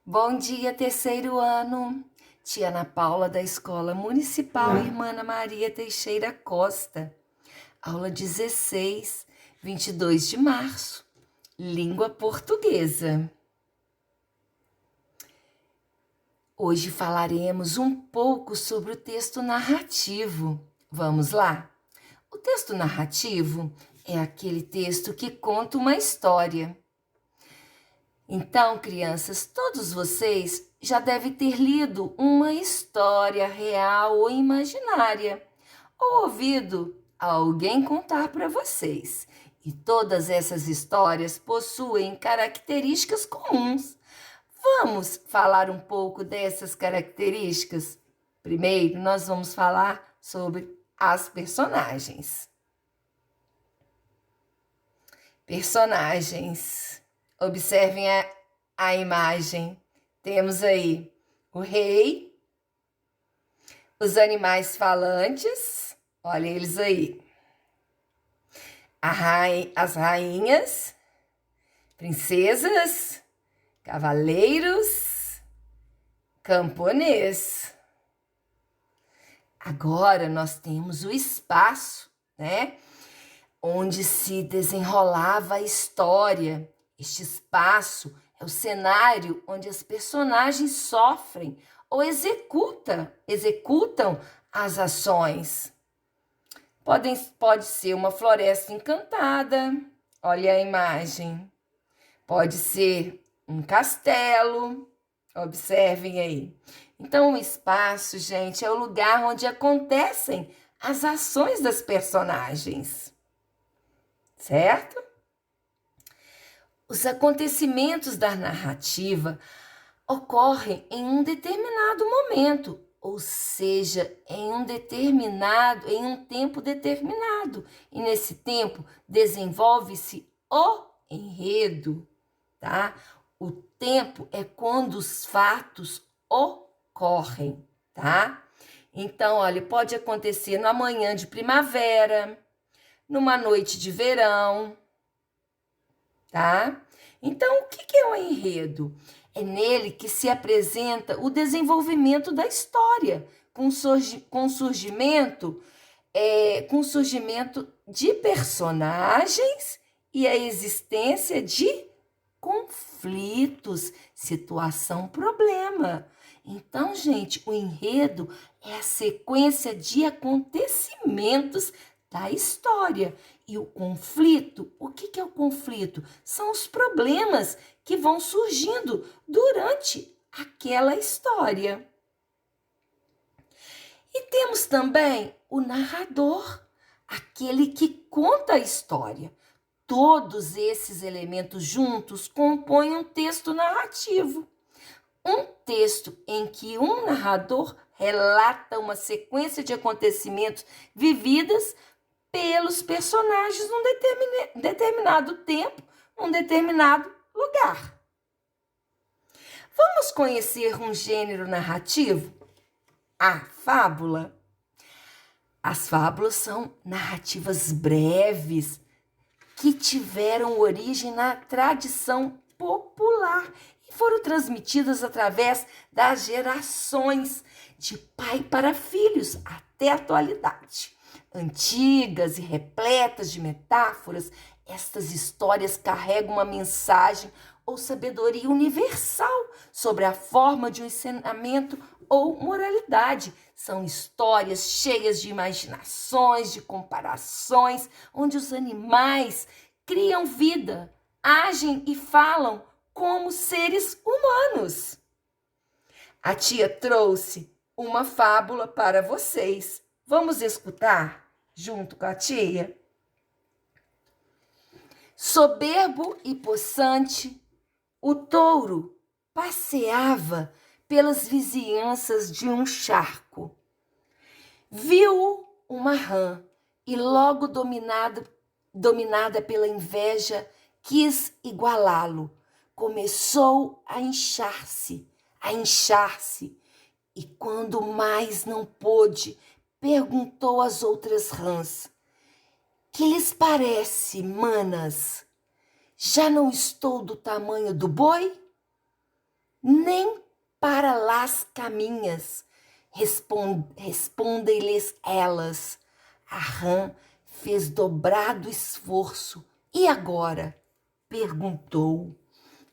Bom dia, terceiro ano. Tia Ana Paula, da Escola Municipal Irmã Ana Maria Teixeira Costa. Aula 16, 22 de março. Língua portuguesa. Hoje falaremos um pouco sobre o texto narrativo. Vamos lá? O texto narrativo é aquele texto que conta uma história. Então, crianças, todos vocês já devem ter lido uma história real ou imaginária, ou ouvido alguém contar para vocês. E todas essas histórias possuem características comuns. Vamos falar um pouco dessas características? Primeiro, nós vamos falar sobre as personagens. Personagens. Observem a imagem. Temos aí o rei, os animais falantes, olha eles aí. As rainhas, princesas, cavaleiros, camponês. Agora nós temos o espaço, né? Onde se desenrolava a história. Este espaço é o cenário onde as personagens sofrem ou executam as ações. Pode ser uma floresta encantada, olha a imagem. Pode ser um castelo, observem aí. Então, o espaço, gente, é o lugar onde acontecem as ações das personagens, certo? Os acontecimentos da narrativa ocorrem em um determinado momento, ou seja, em um tempo determinado. E nesse tempo desenvolve-se o enredo, tá? O tempo é quando os fatos ocorrem, tá? Então, olha, pode acontecer na manhã de primavera, numa noite de verão, tá? Então, o que é o enredo? É nele que se apresenta o desenvolvimento da história, com surgimento de personagens e a existência de conflitos, situação, problema. Então, gente, o enredo é a sequência de acontecimentos da história. E o conflito, o que é o conflito? São os problemas que vão surgindo durante aquela história. E temos também o narrador, aquele que conta a história. Todos esses elementos juntos compõem um texto narrativo. Um texto em que um narrador relata uma sequência de acontecimentos vividas pelos personagens num determinado tempo, num determinado lugar. Vamos conhecer um gênero narrativo? A fábula. As fábulas são narrativas breves que tiveram origem na tradição popular e foram transmitidas através das gerações, de pai para filhos, até a atualidade. Antigas e repletas de metáforas, estas histórias carregam uma mensagem ou sabedoria universal sobre a forma de um ensinamento ou moralidade. São histórias cheias de imaginações, de comparações, onde os animais criam vida, agem e falam como seres humanos. A tia trouxe uma fábula para vocês. Vamos escutar junto com a tia? Soberbo e possante, o touro passeava pelas vizinhanças de um charco. Viu uma rã e logo dominada pela inveja, quis igualá-lo. Começou a inchar-se, e quando mais não pôde, perguntou às outras rãs: que lhes parece, manas? Já não estou do tamanho do boi? nem para las caminhas, respondem-lhes elas. A rã fez dobrado esforço. E agora? Perguntou.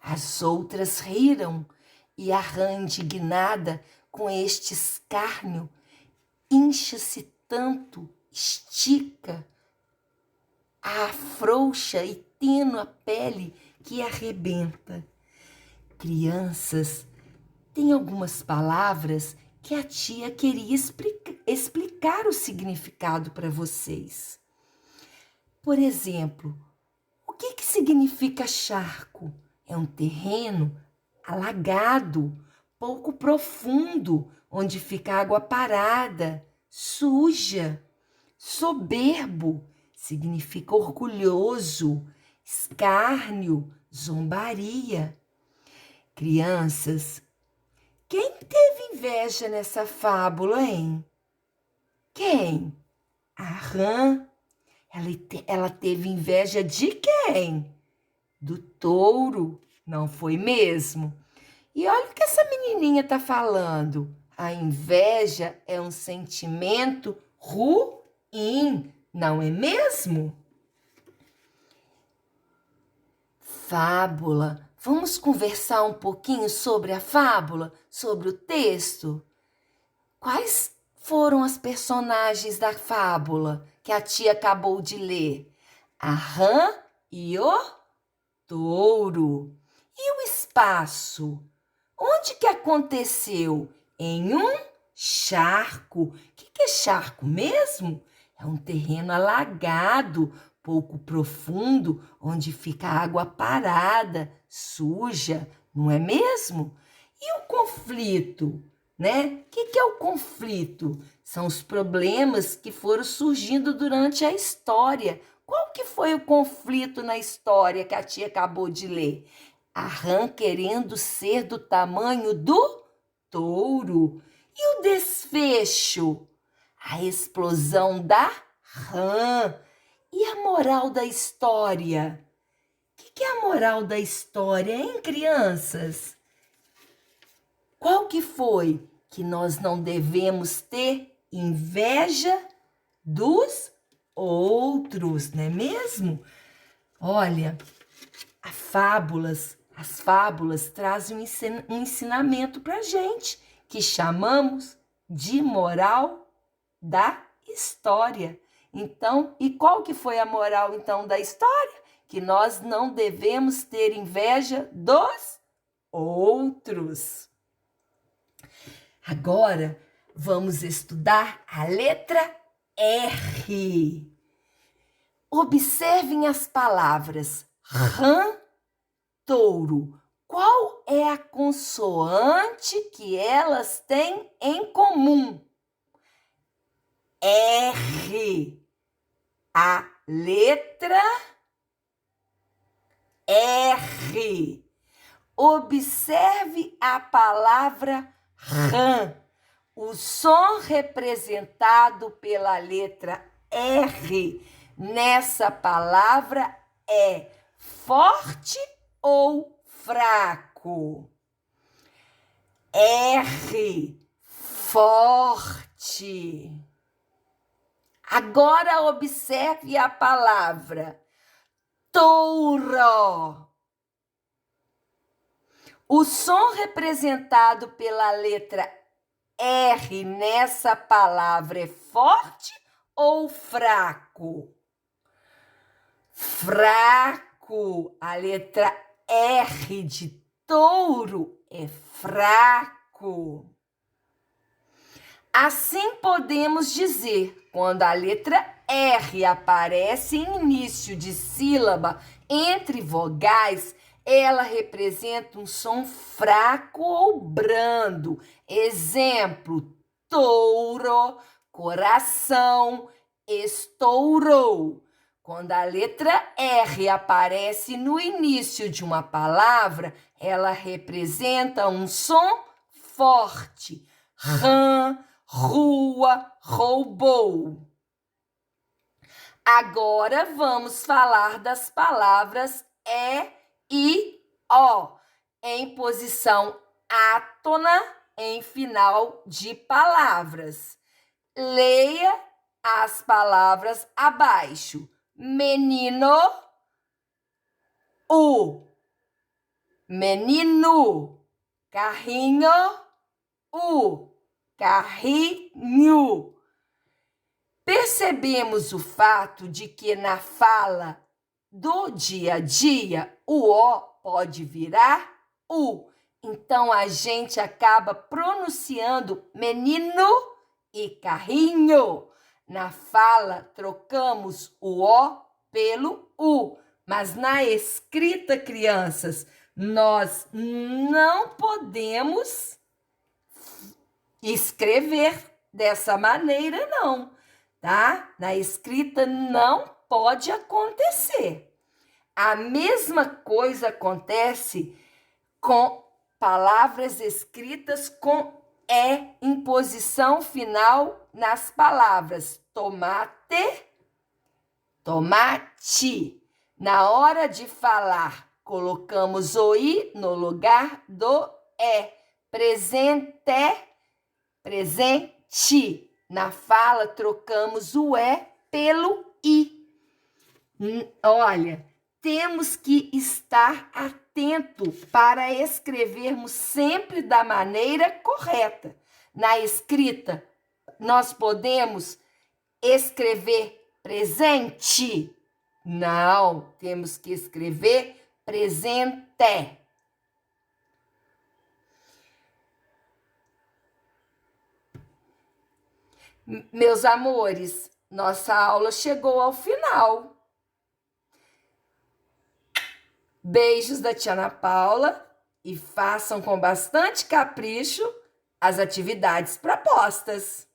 As outras riram, e a rã, indignada com este escárnio, incha-se tanto, estica, afrouxa e tênue a pele que arrebenta. Crianças, tem algumas palavras que a tia queria explicar o significado para vocês. Por exemplo, o que significa charco? É um terreno alagado, pouco profundo, onde fica água parada, suja. Soberbo significa orgulhoso, escárnio, zombaria. Crianças, quem teve inveja nessa fábula, hein? Quem? A rã. Ela teve inveja de quem? Do touro, não foi mesmo? E olha o que essa menininha está falando. A inveja é um sentimento ruim, não é mesmo? Fábula. Vamos conversar um pouquinho sobre a fábula, sobre o texto? Quais foram as personagens da fábula que a tia acabou de ler? A rã e o touro. E o espaço? Onde que aconteceu? Em um charco. O que é charco mesmo? É um terreno alagado, pouco profundo, onde fica água parada, suja, não é mesmo? E o conflito, né? O que é o conflito? São os problemas que foram surgindo durante a história. Qual que foi o conflito na história que a tia acabou de ler? A rã querendo ser do tamanho do touro. E o desfecho? A explosão da rã. E a moral da história? O que é a moral da história, hein, crianças? Qual que foi? Que nós não devemos ter inveja dos outros, não é mesmo? Olha, as fábulas trazem um ensinamento para a gente, que chamamos de moral da história. Então, e qual que foi a moral, então, da história? Que nós não devemos ter inveja dos outros. Agora, vamos estudar a letra R. Observem as palavras rã, touro. Qual é a consoante que elas têm em comum? R. A letra R. Observe a palavra rã. O som representado pela letra R nessa palavra é forte ou fraco? R. Forte. Agora observe a palavra touro. O som representado pela letra R nessa palavra é forte ou fraco? Fraco. A letra R de touro é fraco. Assim podemos dizer, quando a letra R aparece em início de sílaba entre vogais, ela representa um som fraco ou brando. Exemplo, touro, coração, estourou. Quando a letra R aparece no início de uma palavra, ela representa um som forte. Rã, rua, roubou. Agora vamos falar das palavras E e O, em posição átona em final de palavras. Leia as palavras abaixo. Menino, o. Menino. Carrinho, o. Carrinho. Percebemos o fato de que na fala do dia a dia, o O pode virar U. Então, a gente acaba pronunciando menino e carrinho. Na fala, trocamos o O pelo U. Mas na escrita, crianças, nós não podemos escrever dessa maneira, não, tá? Na escrita não pode acontecer. A mesma coisa acontece com palavras escritas com E em posição final nas palavras tomate, tomate. Na hora de falar, colocamos o I no lugar do E. Presente, presente. Na fala, trocamos o E pelo I. Olha, temos que estar atento para escrevermos sempre da maneira correta. Na escrita, nós podemos escrever presente? Não, temos que escrever presente. Meus amores, nossa aula chegou ao final. Beijos da tia Ana Paula e façam com bastante capricho as atividades propostas.